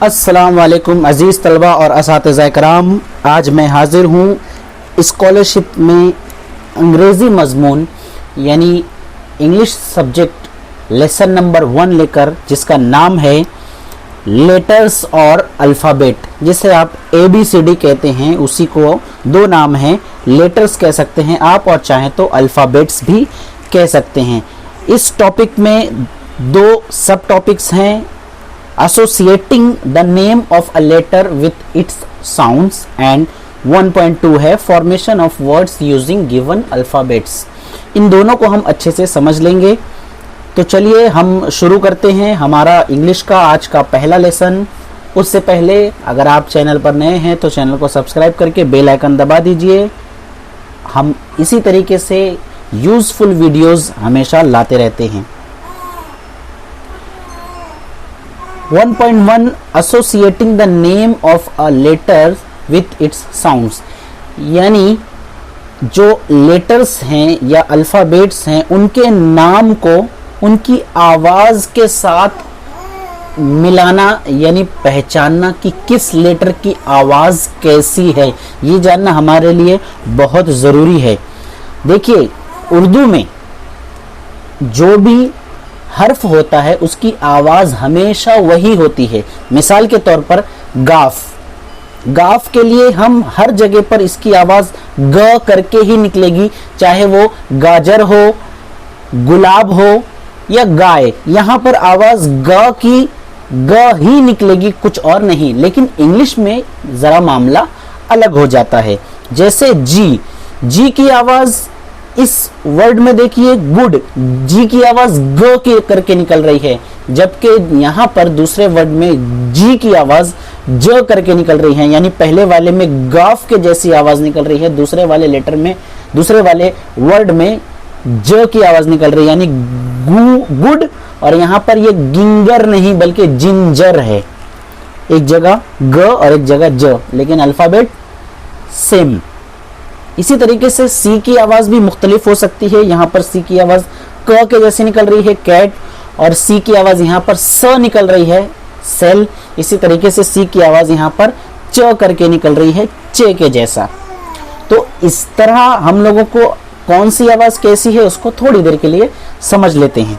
अस्सलाम वालेकुम अज़ीज़ तलबा और असातिज़ा कराम। आज मैं हाज़िर हूँ स्कॉलरशिप में अंग्रेज़ी मज़मून यानी इंग्लिश सब्जेक्ट लेसन नंबर 1 लेकर, जिसका नाम है लेटर्स और अल्फ़ाबेट, जिसे आप ABCD कहते हैं। उसी को दो नाम हैं, लेटर्स कह सकते हैं आप और चाहें तो अल्फ़ाबेट्स भी कह सकते हैं। इस टॉपिक में दो सब टॉपिक्स हैं, associating the name of a letter with its sounds and 1.2 है formation of words using given alphabets। इन दोनों को हम अच्छे से समझ लेंगे। तो चलिए हम शुरू करते हैं हमारा इंग्लिश का आज का पहला लेसन। उससे पहले अगर आप चैनल पर नए हैं तो चैनल को सब्सक्राइब करके बेल आइकन दबा दीजिए। हम इसी तरीके से यूजफुल वीडियोस हमेशा लाते रहते हैं। 1.1 associating the name of a letter with its sounds, यानी जो लेटर्स हैं या अल्फ़ाबेट्स हैं उनके नाम को उनकी आवाज़ के साथ मिलाना, यानी पहचानना कि किस लेटर की आवाज़ कैसी है, ये जानना हमारे लिए बहुत ज़रूरी है। देखिए, उर्दू में जो भी हर्फ होता है उसकी आवाज़ हमेशा वही होती है। मिसाल के तौर पर गाफ के लिए हम हर जगह पर इसकी आवाज़ ग करके ही निकलेगी, चाहे वो गाजर हो, गुलाब हो या गाय। यहाँ पर आवाज़ ग की ग ही निकलेगी, कुछ और नहीं। लेकिन इंग्लिश में ज़रा मामला अलग हो जाता है। जैसे जी की आवाज़ इस वर्ड में देखिए गुड, जी की आवाज ग के करके निकल रही है, जबकि यहाँ पर दूसरे वर्ड में जी की आवाज ज करके निकल रही है। यानी पहले वाले में गाफ के जैसी आवाज निकल रही है, दूसरे वाले लेटर में, दूसरे वाले वर्ड में ज की आवाज निकल रही है, यानी गुड। और यहाँ पर ये गिंगर नहीं बल्कि जिंजर है। एक जगह ग और एक जगह ज, लेकिन अल्फाबेट सेम। इसी तरीके से सी की आवाज़ भी मुख्तलिफ हो सकती है। यहाँ पर सी की आवाज़ क के जैसे निकल रही है कैट, और सी की आवाज़ यहाँ पर स निकल रही है सेल। इसी तरीके से सी की आवाज़ यहाँ पर च करके निकल रही है चे के जैसा। तो इस तरह हम लोगों को कौन सी आवाज़ कैसी है उसको थोड़ी देर के लिए समझ लेते हैं।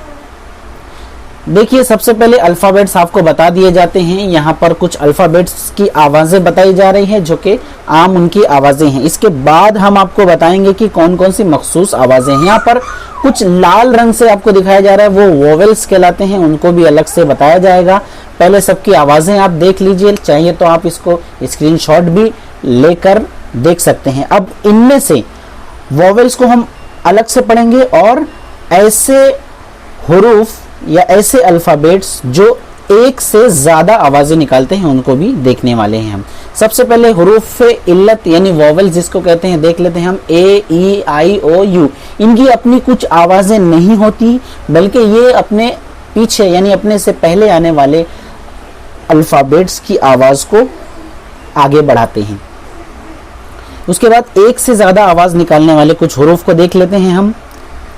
देखिए, सबसे पहले अल्फ़ाबेट्स आपको बता दिए जाते हैं। यहाँ पर कुछ अल्फ़ाबेट्स की आवाज़ें बताई जा रही हैं जो कि आम उनकी आवाज़ें हैं। इसके बाद हम आपको बताएंगे कि कौन कौन सी मखसूस आवाज़ें हैं। यहाँ पर कुछ लाल रंग से आपको दिखाया जा रहा है, वो वोवेल्स कहलाते हैं, उनको भी अलग से बताया जाएगा। पहले सबकी आवाज़ें आप देख लीजिए, चाहिए तो आप इसको स्क्रीनशॉट भी लेकर देख सकते हैं। अब इनमें से वोवेल्स को हम अलग से पढ़ेंगे और ऐसे हुरूफ या ऐसे अल्फ़ाबेट्स जो एक से ज़्यादा आवाज़ें निकालते हैं उनको भी देखने वाले हैं हम। सबसे पहले हुरूफ इल्लत यानी वोवेल्स जिसको कहते हैं देख लेते हैं हम। A-E-I-O-U, इनकी अपनी कुछ आवाज़ें नहीं होती, बल्कि ये अपने पीछे यानी अपने से पहले आने वाले अल्फ़ाबेट्स की आवाज़ को आगे बढ़ाते हैं। उसके बाद एक से ज़्यादा आवाज़ निकालने वाले कुछ हुरूफ को देख लेते हैं हम।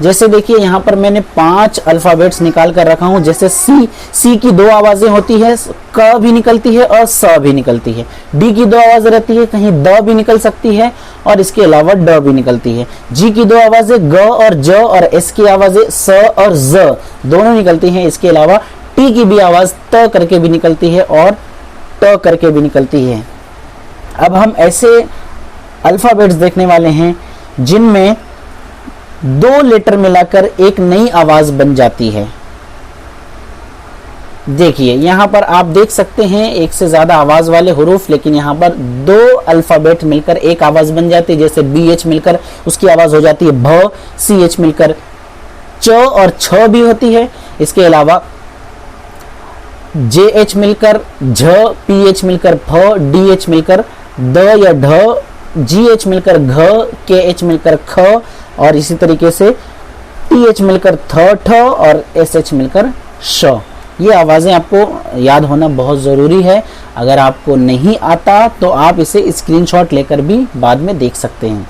जैसे देखिए, यहाँ पर मैंने 5 अल्फ़ाबेट्स निकाल कर रखा हूँ। जैसे सी की 2 आवाज़ें होती है, क भी निकलती है और स भी निकलती है। डी की 2 आवाज़ें रहती है, कहीं द भी निकल सकती है और इसके अलावा ड भी निकलती है। जी की 2 आवाज़ें ग और ज, और एस की आवाज़ें स और ज दोनों निकलती हैं। इसके अलावा टी की भी आवाज़ त करके भी निकलती है और ट करके भी निकलती है। अब हम ऐसे अल्फ़ाबेट्स देखने वाले हैं जिनमें 2 लेटर मिलाकर एक नई आवाज बन जाती है। देखिए, यहाँ पर आप देख सकते हैं एक से ज्यादा आवाज वाले हुरूफ, लेकिन यहाँ पर 2 अल्फाबेट मिलकर एक आवाज बन जाती है। जैसे BH मिलकर उसकी आवाज हो जाती है भ, CH मिलकर च और छ भी होती है। इसके अलावा JH मिलकर झ, PH मिलकर फ, DH मिलकर द या ढ, GH मिलकर घ, KH मिलकर ख, और इसी तरीके से TH मिलकर ठ और SH मिलकर श। ये आवाज़ें आपको याद होना बहुत ज़रूरी है। अगर आपको नहीं आता तो आप इसे स्क्रीनशॉट लेकर भी बाद में देख सकते हैं।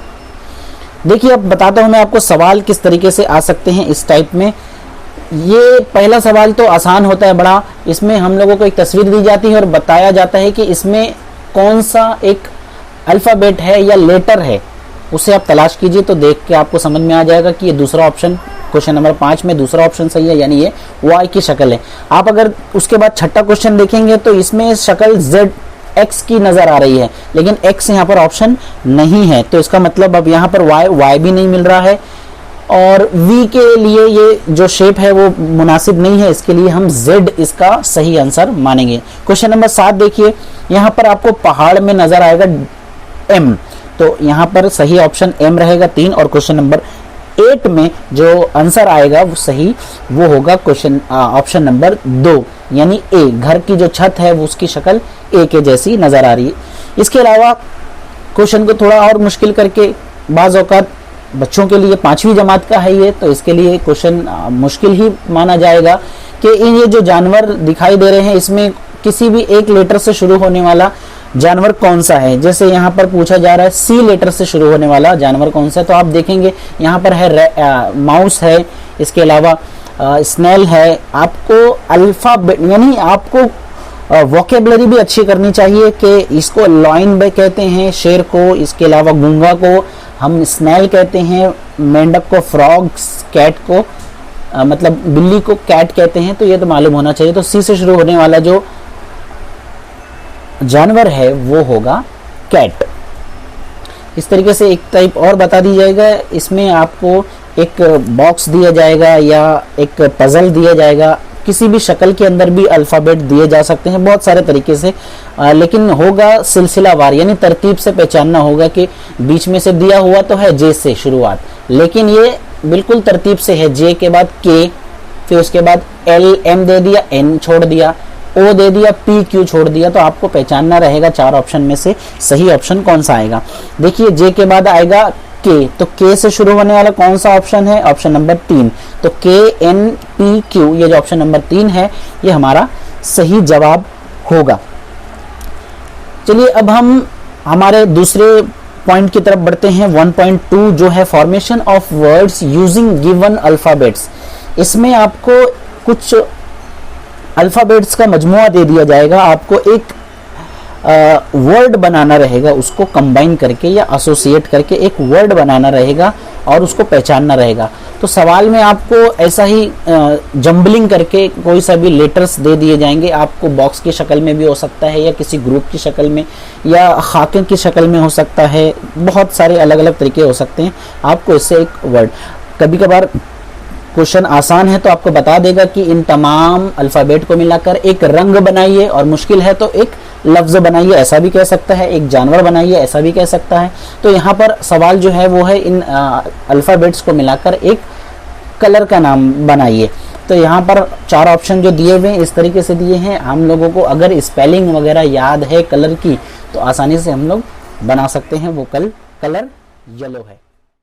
देखिए, अब बताता हूँ मैं आपको सवाल किस तरीके से आ सकते हैं इस टाइप में। ये पहला सवाल तो आसान होता है बड़ा। इसमें हम लोगों को एक तस्वीर दी जाती है और बताया जाता है कि इसमें कौन सा एक अल्फ़ाबेट है या लेटर है, उसे आप तलाश कीजिए तो देख के आपको समझ में आ जाएगा कि ये दूसरा ऑप्शन, क्वेश्चन नंबर 5 में दूसरा ऑप्शन सही है, यानी ये वाई की शक्ल है। आप अगर उसके बाद छठा क्वेश्चन देखेंगे तो इसमें शक्ल जेड एक्स की नजर आ रही है, लेकिन एक्स यहाँ पर ऑप्शन नहीं है, तो इसका मतलब अब यहाँ पर वाई भी नहीं मिल रहा है और वी के लिए ये जो शेप है वो मुनासिब नहीं है, इसके लिए हम जेड इसका सही आंसर मानेंगे। क्वेश्चन नंबर 7 देखिए, यहाँ पर आपको पहाड़ में नजर आएगा एम, तो यहाँ पर सही ऑप्शन एम रहेगा 3, और क्वेश्चन नंबर 8 में जो आंसर आएगा वो सही वो होगा क्वेश्चन ऑप्शन नंबर 2, यानी ए। घर की जो छत है वो उसकी शक्ल ए के जैसी नजर आ रही है। इसके अलावा क्वेश्चन को थोड़ा और मुश्किल करके, बाज़ औक़ात बच्चों के लिए 5वीं जमात का है ये, तो इसके लिए क्वेश्चन मुश्किल ही माना जाएगा कि ये जो जानवर दिखाई दे रहे हैं इसमें किसी भी एक लेटर से शुरू होने वाला जानवर कौन सा है। जैसे यहाँ पर पूछा जा रहा है सी लेटर से शुरू होने वाला जानवर कौन सा है, तो आप देखेंगे यहाँ पर है माउस है, इसके अलावा स्नेल है। आपको अल्फाबेट यानी आपको वोकेबलरी भी अच्छी करनी चाहिए कि इसको लॉइन बे कहते हैं शेर को, इसके अलावा गूंगा को हम स्नेल कहते हैं, मेंढक को फ्रॉग्स, कैट को मतलब बिल्ली को कैट कहते हैं, तो ये तो मालूम होना चाहिए। तो सी से शुरू होने वाला जो जानवर है वो होगा कैट। इस तरीके से एक टाइप और बता दी जाएगा, इसमें आपको एक बॉक्स दिया जाएगा या एक पजल दिया जाएगा, किसी भी शक्ल के अंदर भी अल्फ़ाबेट दिए जा सकते हैं बहुत सारे तरीके से, लेकिन होगा सिलसिलावार, यानी तरतीब से पहचानना होगा कि बीच में से दिया हुआ तो है जे से शुरुआत, लेकिन ये बिल्कुल तरतीब से है। जे के बाद के, फिर उसके बाद एल एम दे दिया, एन छोड़ दिया, ओ दे दिया, पी क्यू छोड़ दिया, तो आपको पहचानना रहेगा 4 ऑप्शन में से सही ऑप्शन कौन सा आएगा। देखिए जे के बाद आएगा के, तो के से शुरू होने वाला कौन सा ऑप्शन है, ऑप्शन नंबर 3, तो के एन पी क्यू, ये जो ऑप्शन नंबर 3 है ये हमारा सही जवाब होगा। चलिए अब हम हमारे दूसरे पॉइंट की तरफ बढ़ते हैं। 1.2 जो है formation of words using given alphabets. इसमें आपको कुछ अल्फाबेट्स का मजमुआ दे दिया जाएगा, आपको एक वर्ड बनाना रहेगा, उसको कंबाइन करके या एसोसिएट करके एक वर्ड बनाना रहेगा और उसको पहचानना रहेगा। तो सवाल में आपको ऐसा ही जंबलिंग करके कोई सा भी लेटर्स दे दिए जाएंगे, आपको बॉक्स की शक्ल में भी हो सकता है या किसी ग्रुप की शक्ल में या खाके की शक्ल में हो सकता है, बहुत सारे अलग अलग तरीके हो सकते हैं। आपको इससे एक वर्ड, कभी कभार क्वेश्चन आसान है तो आपको बता देगा कि इन तमाम अल्फ़ाबेट को मिलाकर एक रंग बनाइए, और मुश्किल है तो एक लफ्ज़ बनाइए, ऐसा भी कह सकता है, एक जानवर बनाइए, ऐसा भी कह सकता है। तो यहाँ पर सवाल जो है वो है इन अल्फ़ाबेट्स को मिलाकर एक कलर का नाम बनाइए। तो यहाँ पर 4 ऑप्शन जो दिए हुए हैं इस तरीके से दिए हैं। हम लोगों को अगर स्पेलिंग वगैरह याद है कलर की तो आसानी से हम लोग बना सकते हैं। वो कलर येलो है।